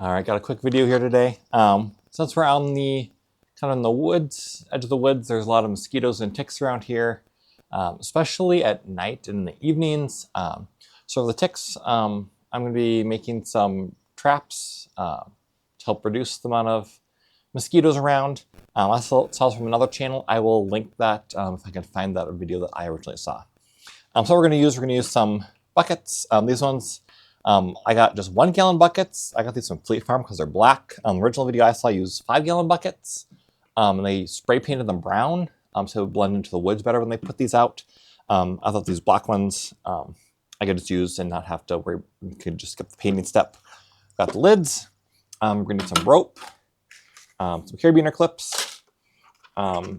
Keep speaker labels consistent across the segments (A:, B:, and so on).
A: All right, got a quick video here today. Since we're on the kind of in the woods, edge of the woods, there's a lot of mosquitoes and ticks around here, especially at night and in the evenings. So for the ticks, I'm going to be making some traps to help reduce the amount of mosquitoes around. I saw from another channel. I will link that if I can find that video that I originally saw. So we're going to use some buckets. These ones. I got just 1 gallon buckets. I got these from Fleet Farm because they're black. The original video I saw used 5 gallon buckets. And they spray painted them brown so it would blend into the woods better when they put these out. I thought these black ones I could just use and not have to worry. We could just skip the painting step. Got the lids. We're going to need some rope, some carabiner clips,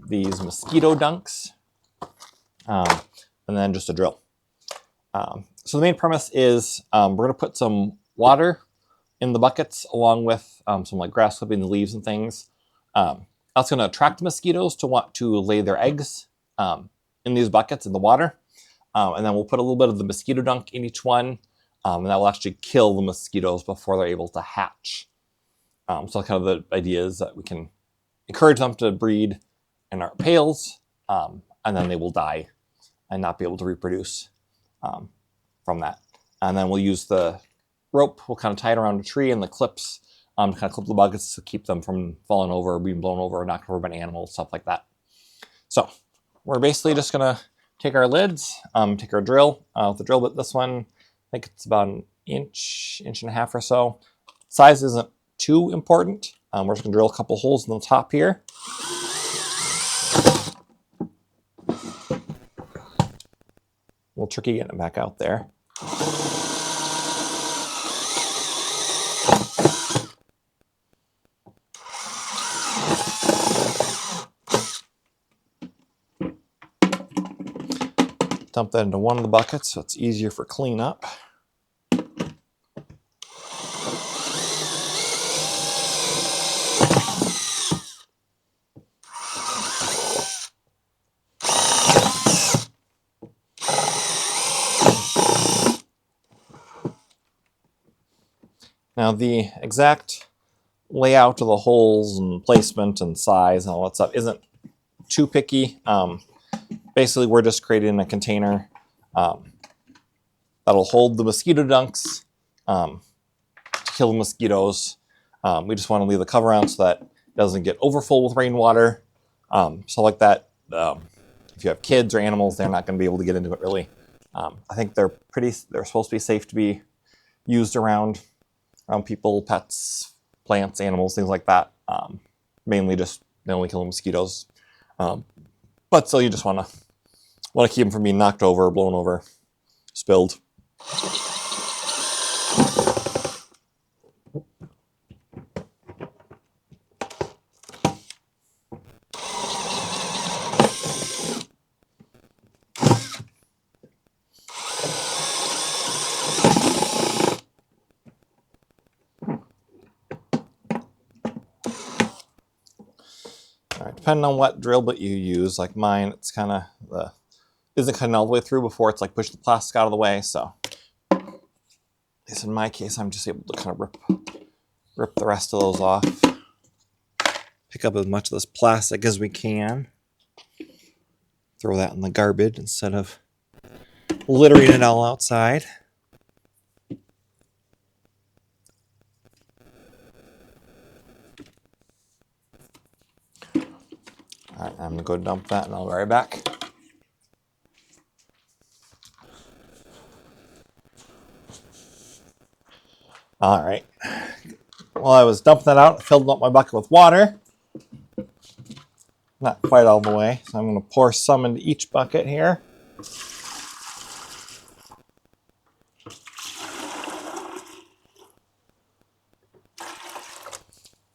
A: these mosquito dunks, and then just a drill. So the main premise is we're going to put some water in the buckets along with some like grass clipping, the leaves and things. That's going to attract mosquitoes to want to lay their eggs in these buckets in the water. And then we'll put a little bit of the mosquito dunk in each one. And that will actually kill the mosquitoes before they're able to hatch. So kind of the idea is that we can encourage them to breed in our pails, and then they will die and not be able to reproduce from that. And then we'll use the rope, we'll kind of tie it around a tree, and the clips to kind of clip the buckets to keep them from falling over, or being blown over, or knocked over by animals, stuff like that. So we're basically just going to take our lids, take our drill. With the drill bit, this one, I think it's about an inch and a half or so. Size isn't too important. We're just going to drill a couple holes in the top here. A little tricky getting it back out there. Dump that into one of the buckets so it's easier for cleanup. Now the exact layout of the holes and placement and size and all that stuff isn't too picky. Basically, we're just creating a container that'll hold the mosquito dunks to kill the mosquitoes. We just want to leave the cover on so that it doesn't get overfull with rainwater. So like that, if you have kids or animals, they're not going to be able to get into it really. I think they're supposed to be safe to be used around people, pets, plants, animals, things like that. Mainly just they only kill mosquitoes. But still, you just want to keep them from being knocked over, blown over, spilled. All right, depending on what drill bit you use, like mine, it's kind of isn't cutting all the way through before it's like push the plastic out of the way. So, at least in my case, I'm just able to kind of rip the rest of those off. Pick up as much of this plastic as we can. Throw that in the garbage instead of littering it all outside. All right, I'm gonna go dump that and I'll be right back. All right, while I was dumping that out, I filled up my bucket with water. Not quite all the way, so I'm gonna pour some into each bucket here.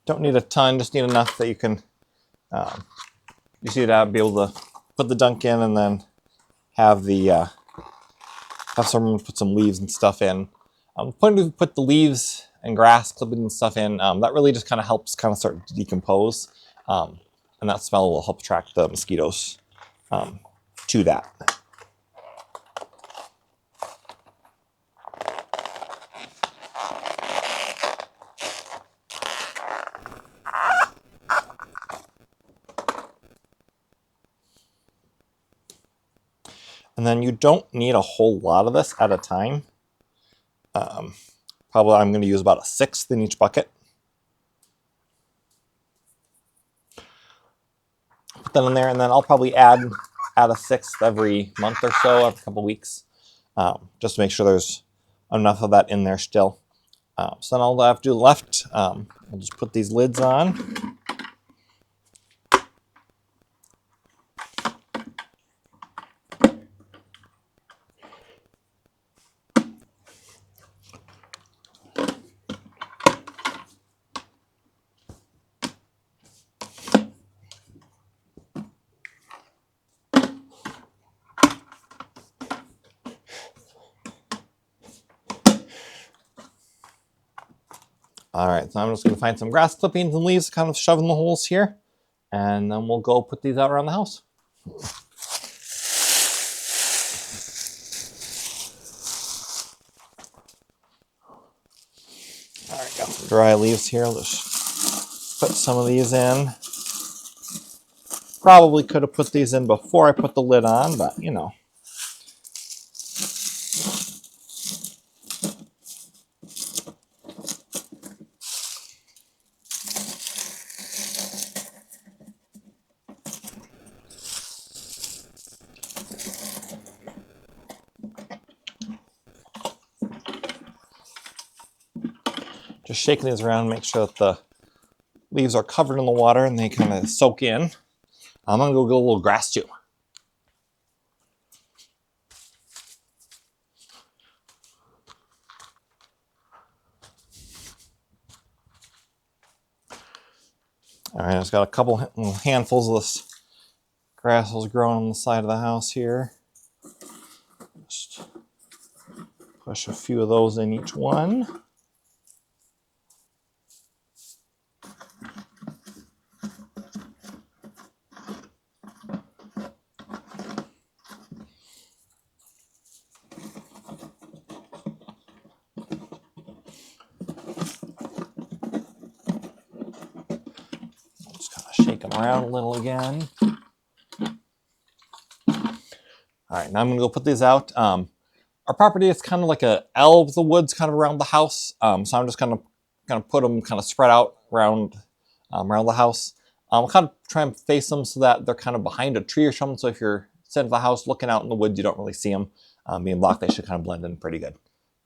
A: Don't need a ton, just need enough that you can you see to be able to put the dunk in and then have the have some room to put some leaves and stuff in. Put the leaves and grass clippings and stuff in. That really just kind of helps kind of start to decompose, and that smell will help attract the mosquitoes to that. And then you don't need a whole lot of this at a time. Probably I'm going to use about 1/6 in each bucket. Put that in there, and then I'll probably add 1/6 every month or so, every couple weeks, just to make sure there's enough of that in there still. So then all I have to do left, I'll just put these lids on. All right, so I'm just going to find some grass clippings and leaves to kind of shove in the holes here, and then we'll go put these out around the house. All right, got some dry leaves here. Let's put some of these in. Probably could have put these in before I put the lid on, but you know. Just shaking these around, make sure that the leaves are covered in the water and they kind of soak in. I'm gonna go get a little grass too. All right, I just got a couple handfuls of this grass was growing on the side of the house here. Just push a few of those in each one. Just kind of shake them around a little again. All right, now I'm gonna go put these out. Our property is kind of like a L of the woods kind of around the house. So I'm just gonna put them kind of spread out around the house. I'll kind of try and face them so that they're kind of behind a tree or something. So if you're sitting at the house looking out in the woods, you don't really see them being blocked. They should kind of blend in pretty good.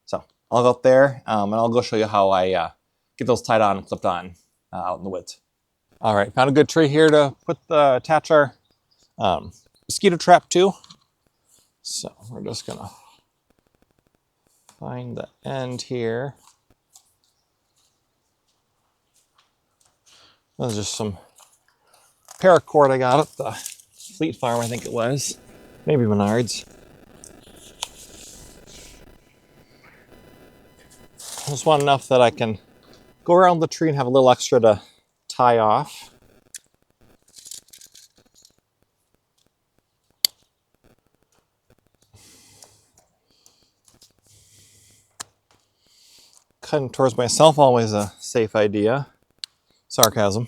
A: So I'll go up there and I'll go show you how I get those tied on and clipped on out in the woods. All right, found a good tree here to attach our mosquito trap to. So we're just gonna find the end here. This is just some paracord I got at the Fleet Farm, I think it was. Maybe Menards. Just want enough that I can go around the tree and have a little extra to tie off. Cutting towards myself, always a safe idea. Sarcasm.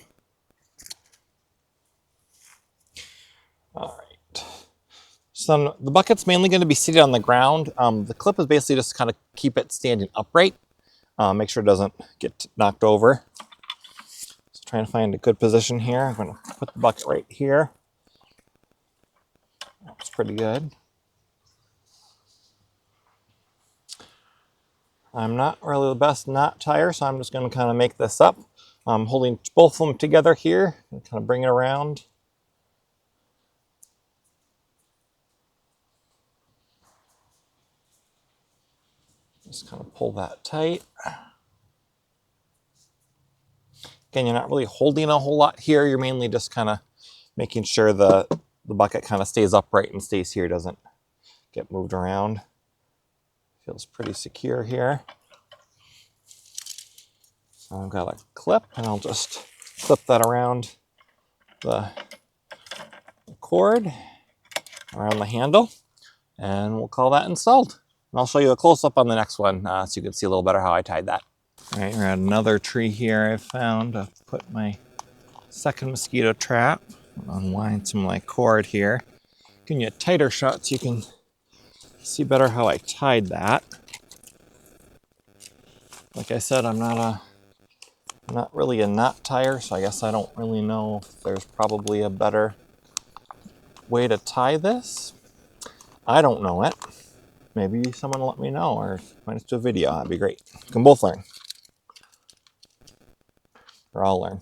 A: All right. So then the bucket's mainly going to be seated on the ground. The clip is basically just to kind of keep it standing upright. Make sure it doesn't get knocked over. So trying to find a good position here. I'm going to put the bucket right here. That's pretty good. I'm not really the best knot tire, so I'm just going to kind of make this up. I'm holding both of them together here and kind of bring it around. Just kind of pull that tight. Again, you're not really holding a whole lot here. You're mainly just kind of making sure the bucket kind of stays upright and stays here, doesn't get moved around. Feels pretty secure here. So I've got a clip and I'll just clip that around the cord, around the handle, and we'll call that installed. And I'll show you a close-up on the next one so you can see a little better how I tied that. All right, we're at another tree here I found. I've put my second mosquito trap. Unwind some of my cord here. Give you a tighter shot so you can see better how I tied that. Like I said, I'm not really a knot tire, so I guess I don't really know if there's probably a better way to tie this. I don't know it. Maybe someone will let me know, or point us to a video. That'd be great. We can both learn. Or I'll learn.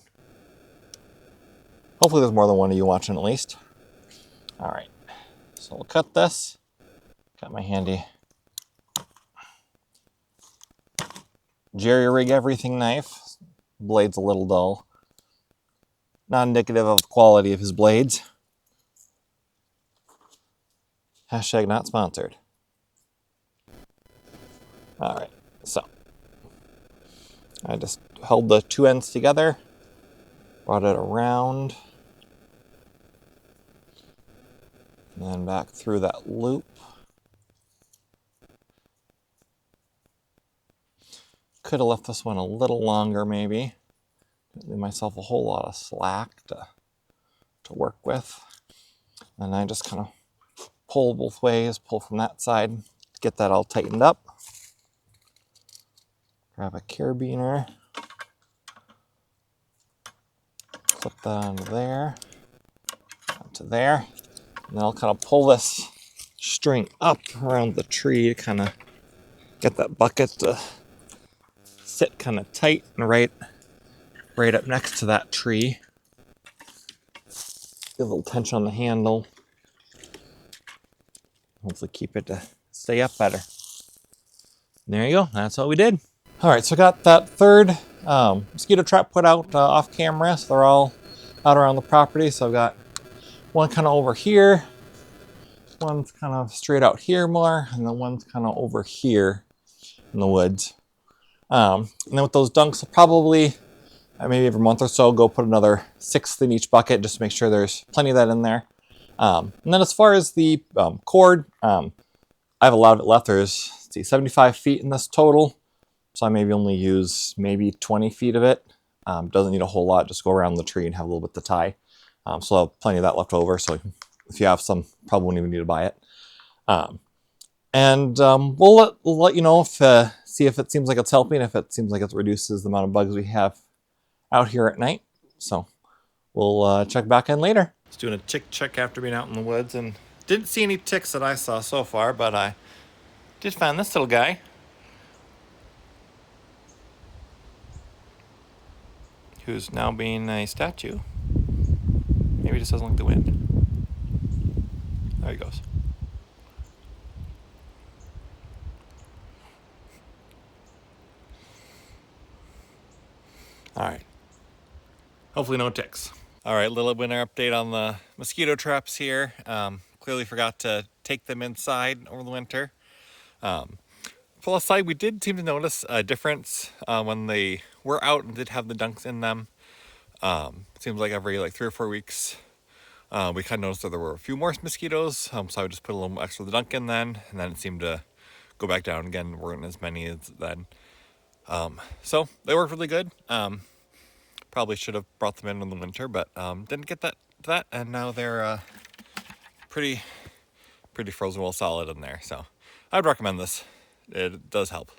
A: Hopefully there's more than one of you watching at least. All right, so we'll cut this. Got my handy jerry rig everything knife. Blade's a little dull. Not indicative of the quality of his blades. Hashtag not sponsored. All right, so I just held the two ends together, brought it around, and then back through that loop. Could have left this one a little longer, maybe. Leave myself a whole lot of slack to work with. And I just kind of pull both ways, pull from that side, get that all tightened up. Grab a carabiner, clip that onto there, onto there, and then I'll kind of pull this string up around the tree to kind of get that bucket to sit kind of tight and right up next to that tree. Get a little tension on the handle. Hopefully keep it to stay up better. There you go. That's what we did. All right, so I got that third mosquito trap put out off camera. So they're all out around the property. So I've got one kind of over here, one's kind of straight out here more, and then one's kind of over here in the woods. And then with those dunks, I'll probably maybe every month or so go put another 6th in each bucket just to make sure there's plenty of that in there. And then as far as the cord, I have a lot of it left. There's 75 feet in this total. So I maybe only use maybe 20 feet of it. Doesn't need a whole lot, just go around the tree and have a little bit to tie. So I'll have plenty of that left over. So if you have some, probably won't even need to buy it. We'll let you know if, see if it seems like it's helping, if it seems like it reduces the amount of bugs we have out here at night. So we'll check back in later. Just doing a tick check after being out in the woods, and didn't see any ticks that I saw so far, but I did find this little guy. Who's now being a statue. Maybe he just doesn't like the wind. There he goes. All right. Hopefully no ticks. All right, little winter update on the mosquito traps here. Clearly forgot to take them inside over the winter. Plus side, we did seem to notice a difference when they were out and did have the dunks in them. Seems like every 3 or 4 weeks, we kind of noticed that there were a few more mosquitoes. So I would just put a little extra of the dunk in then, and then it seemed to go back down again. There weren't as many as then. So they worked really good. Probably should have brought them in the winter, but didn't get that, and now they're pretty frozen well solid in there. So I'd recommend this. It does help.